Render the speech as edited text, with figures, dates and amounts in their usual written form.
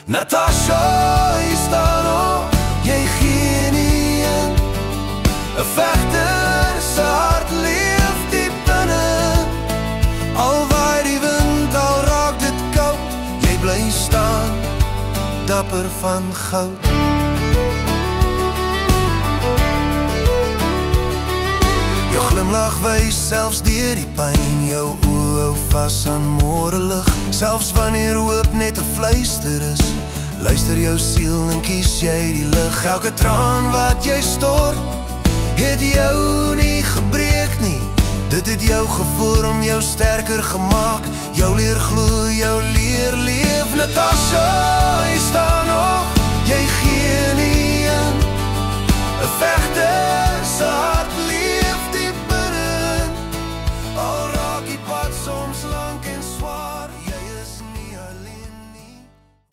Natasha, jy staan op, jy gee nie in. 'n Vegter se hart leef diep binne. Al waai die wind, al raak dit koud, jy bly staan, dapper van goud. Jou glimlach wys selfs deur die pyn, jou oë hou vas aan môrelig. Selfs wanneer hoop net 'n fluister is, luister jou siel en kies jy die lig. Elke traan wat jy stort, het jou nie gebreek nie. Dit het jou gevorm, jou sterker gemaak. Jou leer glo, jou leer leef, Natasha.